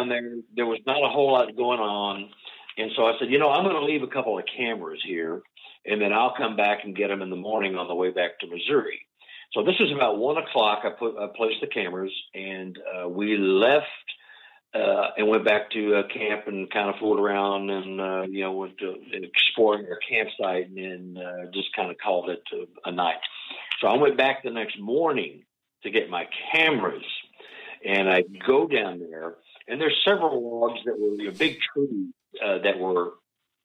down there. There was not a whole lot going on. And so I said, I'm going to leave a couple of cameras here, and then I'll come back and get them in the morning on the way back to Missouri. So this was about 1 o'clock. I placed the cameras, and we left and went back to camp and kind of fooled around and, went to exploring our campsite, and then just kind of called it a night. So I went back the next morning to get my cameras, and I go down there, and there's several logs that were big trees that were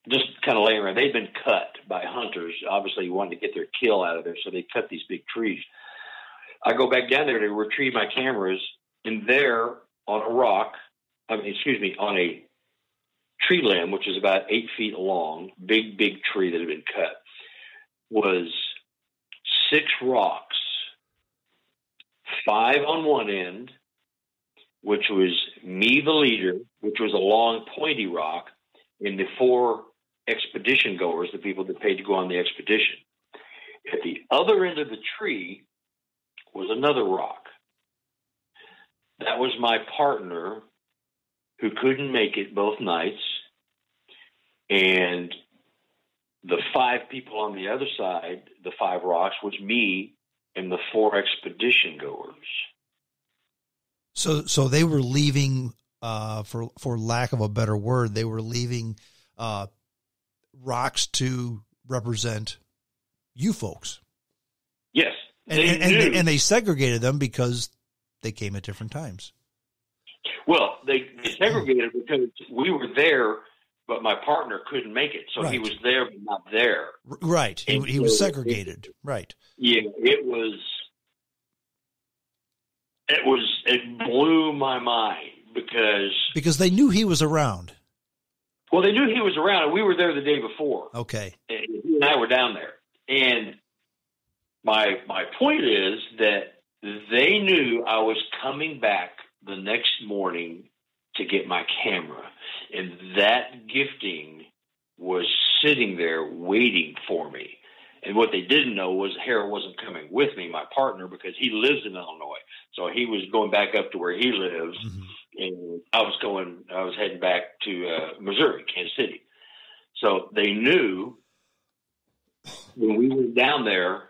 just kind of laying around. They'd been cut by hunters. Obviously, you wanted to get their kill out of there, so they cut these big trees. I go back down there to retrieve my cameras, and there on on a tree limb, which is about 8 feet long, big tree that had been cut, was 6 rocks, 5 on one end, which was me, the leader, which was a long, pointy rock, and the 4 expedition goers, the people that paid to go on the expedition. At the other end of the tree was another rock. That was my partner, who couldn't make it both nights, and the 5 people on the other side, the 5 rocks, was me and the 4 expedition goers. So they were leaving, for lack of a better word, they were leaving rocks to represent you folks. Yes. And they segregated them because they came at different times. Well, they segregated because we were there, but my partner couldn't make it. So right. He was there, but not there. Right. He was segregated. Right. Yeah, it blew my mind because they knew he was around. Well, they knew he was around, and we were there the day before. Okay. And he and I were down there. And my point is that they knew I was coming back the next morning to get my camera, and that gifting was sitting there waiting for me. And what they didn't know was Harold wasn't coming with me, my partner, because he lives in Illinois. So he was going back up to where he lives, and I was heading back to Missouri, Kansas City. So they knew when we went down there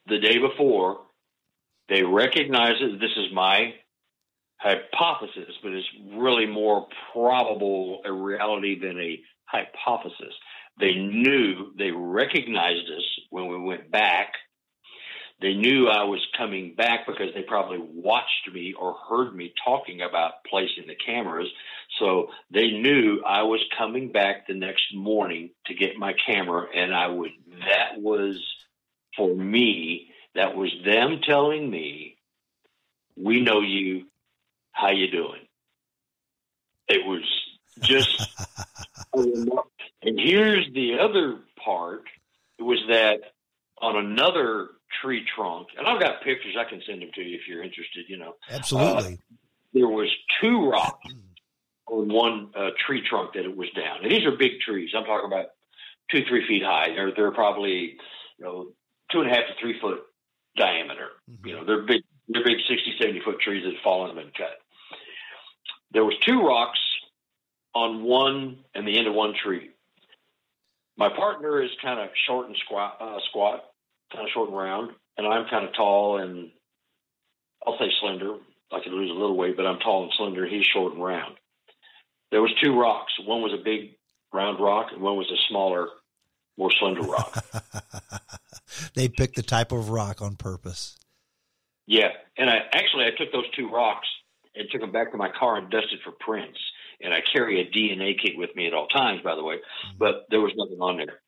the day before, they recognized it. This is my hypothesis, but it's really more probable a reality than a hypothesis. They recognized us when we went back. They knew I was coming back because they probably watched me or heard me talking about placing the cameras. So they knew I was coming back the next morning to get my camera, and that was, for me, that was them telling me, we know you, how you doing? It was just, and here's the other part, it was that on another tree trunk, and I've got pictures, I can send them to you if you're interested, Absolutely. There was 2 rocks on one tree trunk that it was down. And these are big trees. I'm talking about 2-3 feet high. They're probably, 2.5 to 3 foot diameter. They're big 60, 70 foot trees that have fallen and been cut. There was 2 rocks on one and the end of one tree. My partner is kind of short and squat, kind of short and round, and I'm kind of tall and I'll say slender. I could lose a little weight, but I'm tall and slender. He's short and round. There was 2 rocks. One was a big round rock, and one was a smaller, more slender rock. They picked the type of rock on purpose. Yeah, and I took those 2 rocks and took them back to my car and dusted for prints. And I carry a DNA kit with me at all times, by the way, but there was nothing on there.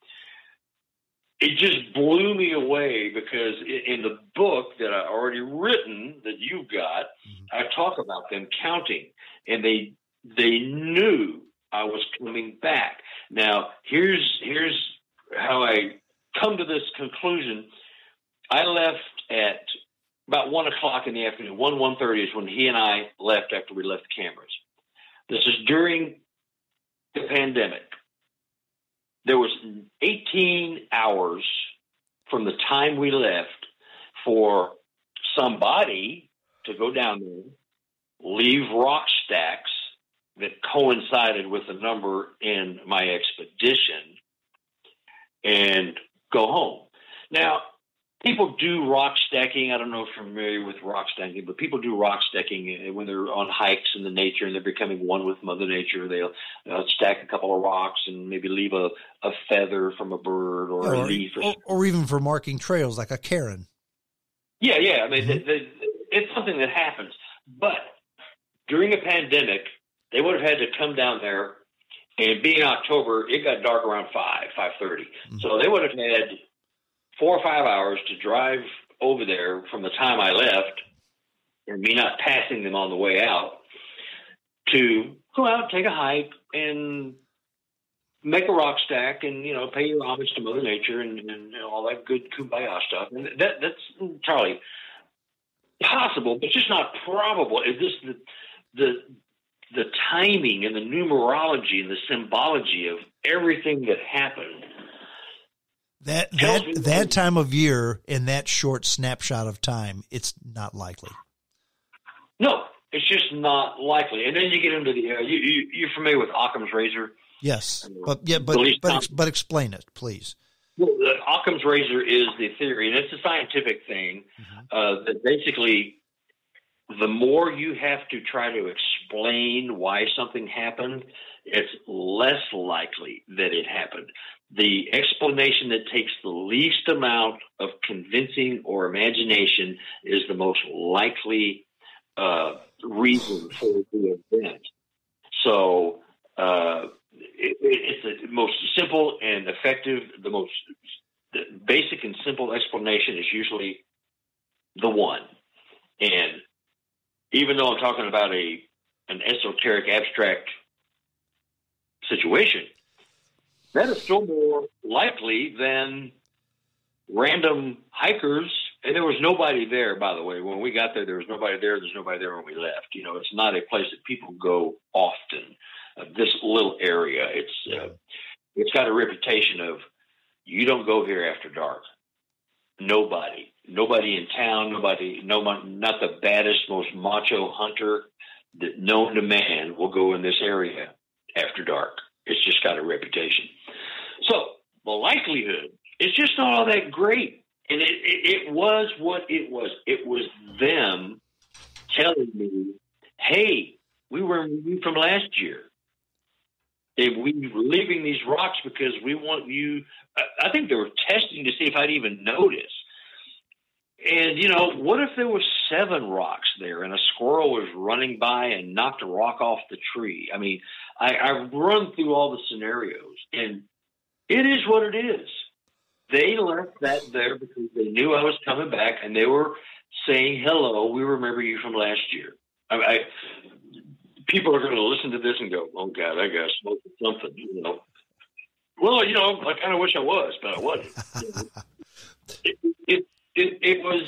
It just blew me away because in the book that I already written that you've got, I talk about them counting, and they knew I was coming back. Now, here's how I come to this conclusion. I left at about 1 o'clock in the afternoon. 1:30 is when he and I left after we left the cameras. This is during the pandemic. There was 18 hours from the time we left for somebody to go down there, leave rock stacks that coincided with the number in my expedition and go home. Now, people do rock stacking. I don't know if you're familiar with rock stacking, but people do rock stacking when they're on hikes in the nature and they're becoming one with Mother Nature. They'll stack a couple of rocks and maybe leave a feather from a bird or a leaf. Or even for marking trails, like a cairn. Yeah. I mean, it's something that happens. But during a pandemic, they would have had to come down there, and being October, it got dark around 5:30. Mm-hmm. So they would have had 4 or 5 hours to drive over there from the time I left, and me not passing them on the way out, to go out, take a hike, and make a rock stack, and pay your homage to Mother Nature, and all that good kumbaya stuff. And that's entirely possible, but just not probable. Is this the timing and the numerology and the symbology of everything that happened? That time of year in that short snapshot of time, it's not likely. No, it's just not likely. And then you get into the you're familiar with Occam's razor? Yes, but explain it, please. Well, the Occam's razor is the theory, and it's a scientific thing that basically, the more you have to try to explain why something happened, it's less likely that it happened. The explanation that takes the least amount of convincing or imagination is the most likely reason for the event. So it's the most simple and effective, the basic and simple explanation is usually the one. And even though I'm talking about an esoteric, abstract situation, that is still more likely than random hikers. And there was nobody there, by the way. When we got there, there was nobody there. There's nobody there when we left. It's not a place that people go often. This little area, it's got a reputation of, you don't go here after dark. Nobody in town, not the baddest, most macho hunter that known to man will go in this area after dark. It's just got a reputation. So the likelihood is just not all that great. And it was what it was. It was them telling me, hey, we were from last year. And we were leaving these rocks because we want you. I think they were testing to see if I'd even notice. And, what if there was 7 rocks there and a squirrel was running by and knocked a rock off the tree? I mean, I've run through all the scenarios, and it is what it is. They left that there because they knew I was coming back, and they were saying, hello, we remember you from last year. People are going to listen to this and go, oh, God, I got smoked with something, Well, I kind of wish I was, but I wasn't. It was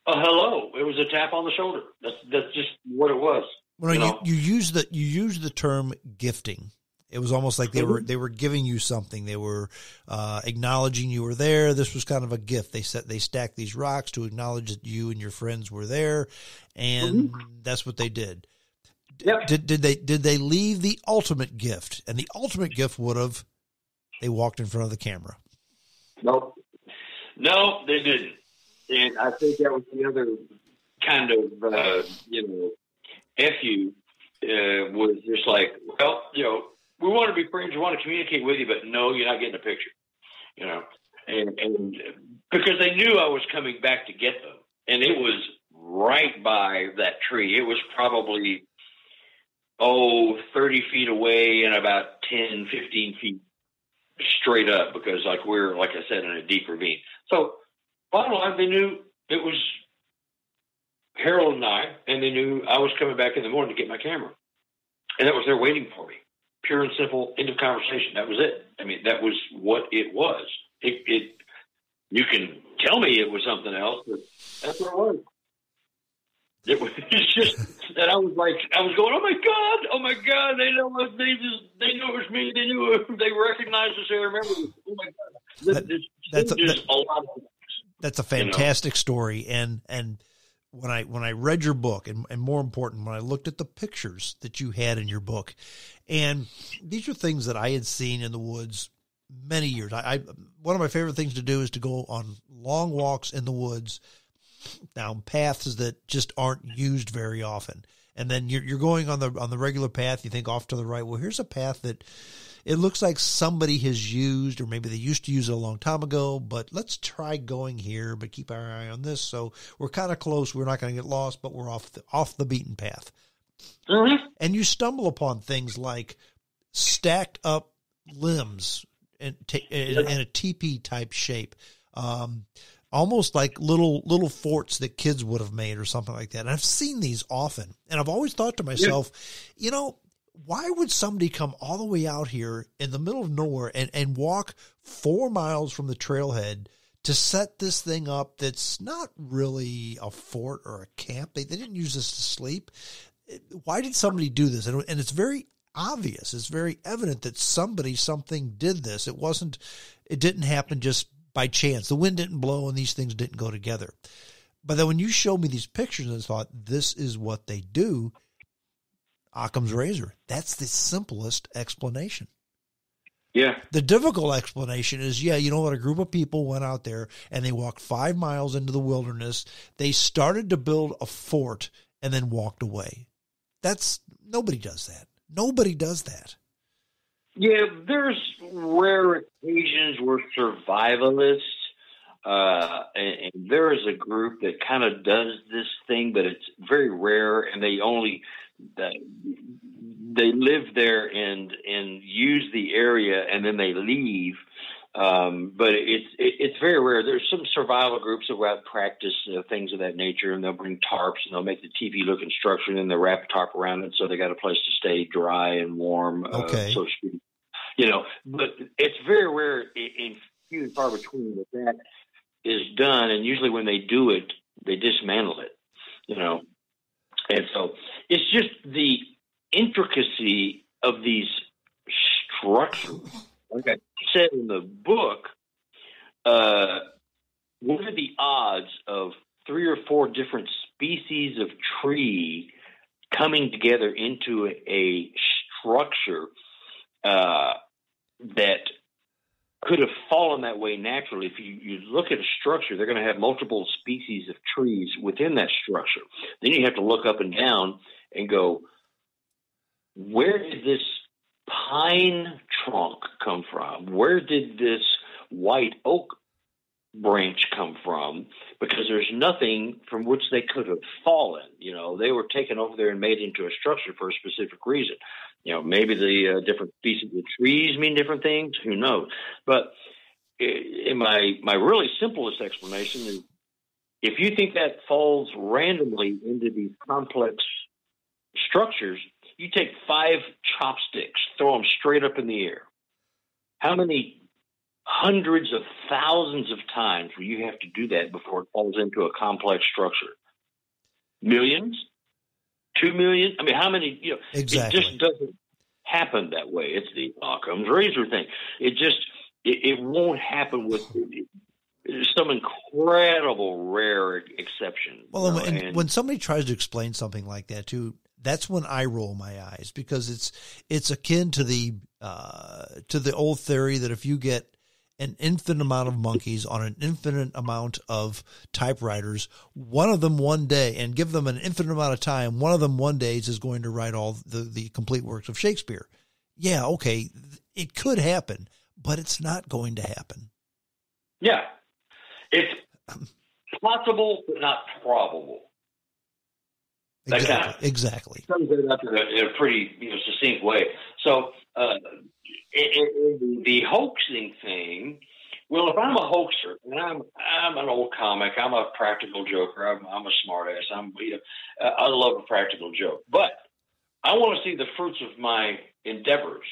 a hello. It was a tap on the shoulder. That's just what it was. Well, you use the term gifting. It was almost like they were giving you something. They were acknowledging you were there. This was kind of a gift. They stacked these rocks to acknowledge that you and your friends were there, and that's what they did. Yep. Did they leave the ultimate gift? And the ultimate gift they walked in front of the camera. Nope. No, they didn't. And I think that was the other kind of, FU was just like, well, we want to be friends, we want to communicate with you, but no, you're not getting a picture, and because they knew I was coming back to get them, and it was right by that tree. It was probably, 30 feet away and about 10, 15 feet straight up because we're, like I said, in a deep ravine. So bottom line, they knew it was Harold and I, and they knew I was coming back in the morning to get my camera. And that was there waiting for me. Pure and simple, end of conversation. That was it. I mean, that was what it was. You can tell me it was something else, but that's what it was. It's just that I was going, oh my God, they know us. They knew it was me. They knew it. They recognized us. They remember us. Oh my God. That's a lot of things. That's a fantastic story. And when I read your book, and more important, when I looked at the pictures that you had in your book, and these are things that I had seen in the woods many years. One of my favorite things to do is to go on long walks in the woods down paths that just aren't used very often. And then you're going on the regular path. You think off to the right. Well, here's a path that it looks like somebody has used, or maybe they used to use it a long time ago, but let's try going here, but keep our eye on this. So we're kind of close. We're not going to get lost, but we're off the beaten path. Mm-hmm. And you stumble upon things like stacked up limbs in a teepee type shape. Almost like little forts that kids would have made or something like that. And I've seen these often. And I've always thought to myself, why would somebody come all the way out here in the middle of nowhere and walk 4 miles from the trailhead to set this thing up that's not really a fort or a camp? They didn't use this to sleep. Why did somebody do this? And it's very obvious. It's very evident that something did this. It didn't happen just by chance. The wind didn't blow and these things didn't go together. But then when you showed me these pictures, I thought, this is what they do. Occam's razor. That's the simplest explanation. Yeah. The difficult explanation is, a group of people went out there and they walked 5 miles into the wilderness. They started to build a fort and then walked away. Nobody does that. Nobody does that. Yeah, there's rare occasions where survivalists, and there is a group that kind of does this thing, but it's very rare, and they live there and use the area, and then they leave. But it's very rare. There's some survival groups that go out and practice things of that nature, and they'll bring tarps and they'll make the teepee-looking structure, and then they wrap a tarp around it so they got a place to stay dry and warm, okay. so to speak. But it's very rare and few and far between that is done, and usually when they do it, they dismantle it. And so it's just the intricacy of these structures. Like I said in the book, what are the odds of 3 or 4 different species of tree coming together into a structure that could have fallen that way naturally? If you look at a structure, they're going to have multiple species of trees within that structure. Then you have to look up and down and go, where did this pine trunk come from? Where did this white oak branch come from? Because there's nothing from which they could have fallen. They were taken over there and made into a structure for a specific reason. Maybe the different species of trees mean different things. Who knows? But in my really simplest explanation is, if you think that falls randomly into these complex structures, you take 5 chopsticks, throw them straight up in the air. How many hundreds of thousands of times will you have to do that before it falls into a complex structure? Millions? 2 million? I mean, how many? Exactly. It just doesn't happen that way. It's the Occam's razor thing. It won't happen with some incredible rare exception. Well, and when somebody tries to explain something like that too, that's when I roll my eyes, because it's akin to the old theory that if you get an infinite amount of monkeys on an infinite amount of typewriters, one of them one day, and give them an infinite amount of time, one of them one day is going to write all the complete works of Shakespeare. Yeah, okay, it could happen, but it's not going to happen. Yeah, it's possible, but not probable. Exactly. Sums it up in a pretty succinct way. So in the hoaxing thing, well, if I'm a hoaxer and I'm an old comic, I'm a practical joker, I'm a smartass, I love a practical joke, but I want to see the fruits of my endeavors.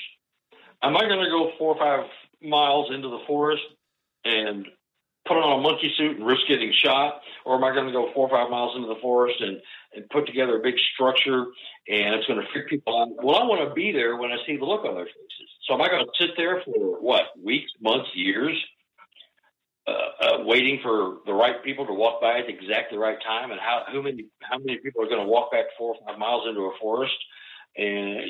Am I going to go 4 or 5 miles into the forest and put on a monkey suit and risk getting shot? Or am I going to go 4 or 5 miles into the forest and put together a big structure and it's going to freak people out? Well, I want to be there when I see the look on their faces. So am I going to sit there for weeks, months, years, waiting for the right people to walk by at exactly the right time, and how many people are going to walk back 4 or 5 miles into a forest. And